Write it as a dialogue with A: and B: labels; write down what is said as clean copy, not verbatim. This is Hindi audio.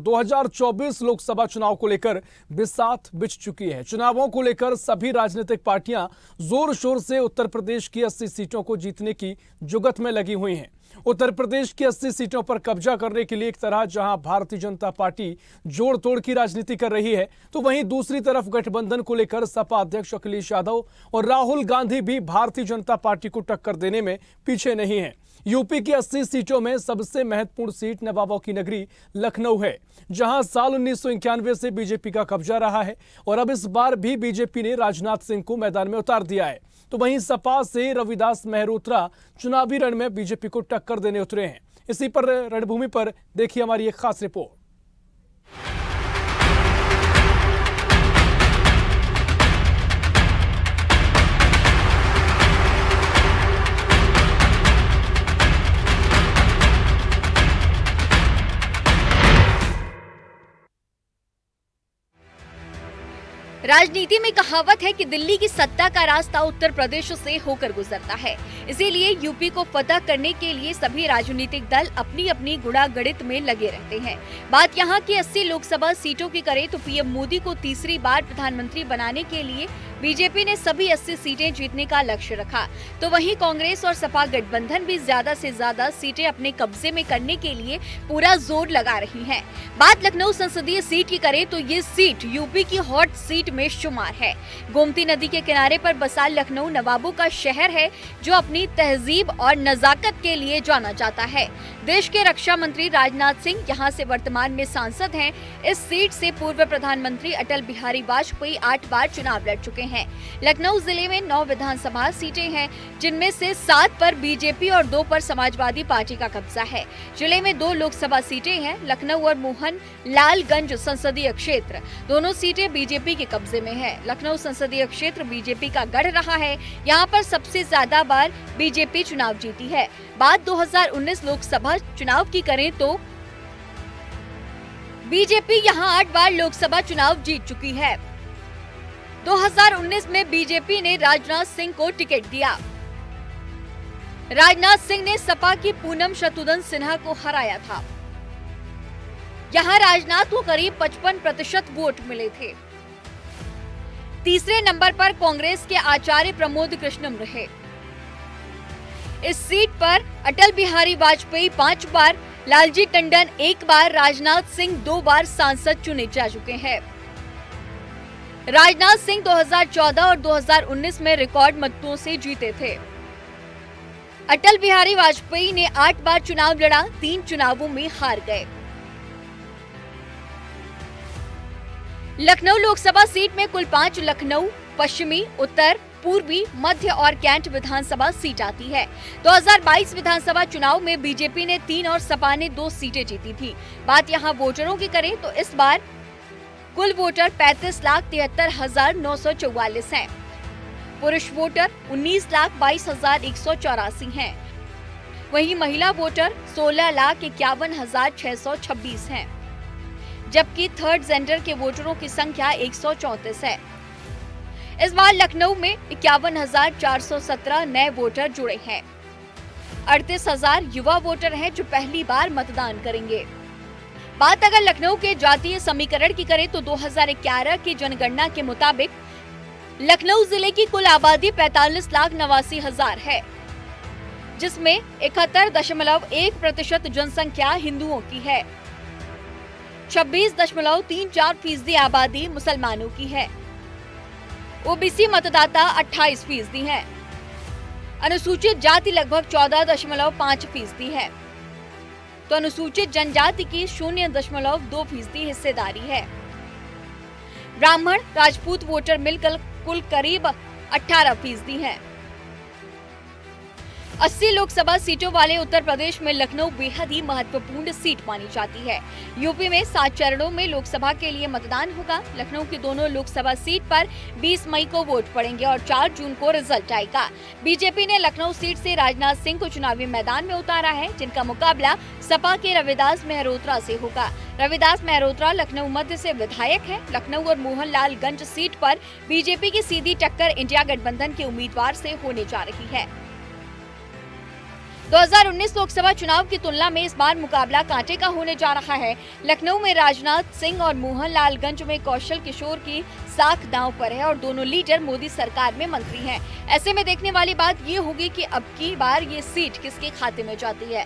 A: 2024 लोकसभा चुनाव को लेकर बिसात बिछ चुकी है। चुनावों को लेकर सभी राजनीतिक पार्टियां जोर शोर से उत्तर प्रदेश की 80 सीटों को जीतने की जुगत में लगी हुई हैं। उत्तर प्रदेश की 80 सीटों पर कब्जा करने के लिए एक तरह जहां भारतीय जनता पार्टी जोड़ तोड़ की राजनीति कर रही है, तो वहीं दूसरी तरफ गठबंधन को लेकर सपा अध्यक्ष अखिलेश यादव और राहुल गांधी भी भारतीय जनता पार्टी को टक्कर देने में पीछे नहीं है। यूपी की 80 सीटों में सबसे महत्वपूर्ण सीट नवाबों की नगरी लखनऊ है, जहां साल 1991 से बीजेपी का कब्जा रहा है और अब इस बार भी बीजेपी ने राजनाथ सिंह को मैदान में उतार दिया है। तो वहीं सपा से रविदास मेहरोत्रा चुनावी रण में बीजेपी को टक्कर देने उतरे हैं। इसी पर रणभूमि पर देखिए हमारी एक खास रिपोर्ट।
B: राजनीति में कहावत है कि दिल्ली की सत्ता का रास्ता उत्तर प्रदेश से होकर गुजरता है। इसीलिए यूपी को फतह करने के लिए सभी राजनीतिक दल अपनी अपनी गुणागणित में लगे रहते हैं। बात यहाँ की 80 लोकसभा सीटों की करें तो पीएम मोदी को तीसरी बार प्रधानमंत्री बनाने के लिए बीजेपी ने सभी 80 सीटें जीतने का लक्ष्य रखा, तो वहीं कांग्रेस और सपा गठबंधन भी ज्यादा से ज्यादा सीटें अपने कब्जे में करने के लिए पूरा जोर लगा रही हैं। बात लखनऊ संसदीय सीट की करें तो ये सीट यूपी की हॉट सीट में शुमार है। गोमती नदी के किनारे पर बसा लखनऊ नवाबों का शहर है, जो अपनी तहजीब और नजाकत के लिए जाना जाता है। देश के रक्षा मंत्री राजनाथ सिंह यहाँ से वर्तमान में सांसद हैं। इस सीट से पूर्व प्रधानमंत्री अटल बिहारी वाजपेयी 8 बार चुनाव लड़ चुके हैं। लखनऊ जिले में 9 विधानसभा सीटें हैं, जिनमें से 7 पर बीजेपी और 2 पर समाजवादी पार्टी का कब्जा है। जिले में 2 लोकसभा सीटें हैं, लखनऊ और मोहन लालगंज संसदीय क्षेत्र, दोनों सीटें बीजेपी के कब्जे में है। लखनऊ संसदीय क्षेत्र बीजेपी का गढ़ रहा है, यहाँ पर सबसे ज्यादा बार बीजेपी चुनाव जीती है। बात 2019 लोकसभा चुनाव की करें तो बीजेपी यहाँ 8 बार लोकसभा चुनाव जीत चुकी है। 2019 में बीजेपी ने राजनाथ सिंह को टिकट दिया। राजनाथ सिंह ने सपा की पूनम शत्रुघ्न सिन्हा को हराया था। यहाँ राजनाथ को करीब 55% वोट मिले थे। तीसरे नंबर पर कांग्रेस के आचार्य प्रमोद कृष्णम रहे। इस सीट पर अटल बिहारी वाजपेयी 5 बार, लालजी टंडन 1 बार, राजनाथ सिंह 2 बार सांसद चुने जा चुके हैं। राजनाथ सिंह 2014 और 2019 में रिकॉर्ड मतों से जीते थे। अटल बिहारी वाजपेयी ने 8 बार चुनाव लड़ा, 3 चुनावों में हार गए। लखनऊ लोकसभा सीट में कुल 5 लखनऊ, पश्चिमी, उत्तर, पूर्वी, मध्य और कैंट विधानसभा सीट आती है। 2022 विधानसभा चुनाव में बीजेपी ने 3 और सपा ने 2 सीटें जीती थी। बात यहाँ वोटरों की करें तो इस बार कुल वोटर 35,73,944 हैं। पुरुष वोटर 19,22,184 हैं। वहीं महिला वोटर 16,51,626 हैं, जबकि थर्ड जेंडर के वोटरों की संख्या 134 है। इस बार लखनऊ में 51,417 नए वोटर जुड़े हैं। 38,000 युवा वोटर हैं जो पहली बार मतदान करेंगे। बात अगर लखनऊ के जातीय समीकरण की करें तो 2011 की जनगणना के मुताबिक लखनऊ जिले की कुल आबादी 45,89,000 है, जिसमें 71.1% जनसंख्या हिंदुओं की है। 26.34% आबादी मुसलमानों की है। ओबीसी मतदाता 28% हैं। अनुसूचित जाति लगभग 14.5% है, तो अनुसूचित जनजाति की 0.2% हिस्सेदारी है। ब्राह्मण, राजपूत वोटर मिलकर कुल करीब 18% हैं। 80 लोकसभा सीटों वाले उत्तर प्रदेश में लखनऊ बेहद ही महत्वपूर्ण सीट मानी जाती है। यूपी में 7 चरणों में लोकसभा के लिए मतदान होगा। लखनऊ की दोनों लोकसभा सीट पर 20 मई को वोट पड़ेंगे और 4 जून को रिजल्ट आएगा। बीजेपी ने लखनऊ सीट से राजनाथ सिंह को चुनावी मैदान में उतारा है, जिनका मुकाबला सपा के रविदास मेहरोत्रा से होगा। रविदास मेहरोत्रा लखनऊ मध्य से विधायक है। लखनऊ और मोहनलालगंज सीट पर बीजेपी की सीधी टक्कर इंडिया गठबंधन के उम्मीदवार से होने जा रही है। 2019 लोकसभा चुनाव की तुलना में इस बार मुकाबला कांटे का होने जा रहा है। लखनऊ में राजनाथ सिंह और मोहनलालगंज में कौशल किशोर की साख दांव पर है और दोनों लीडर मोदी सरकार में मंत्री हैं। ऐसे में देखने वाली बात ये होगी कि अब की बार ये सीट किसके खाते में जाती है।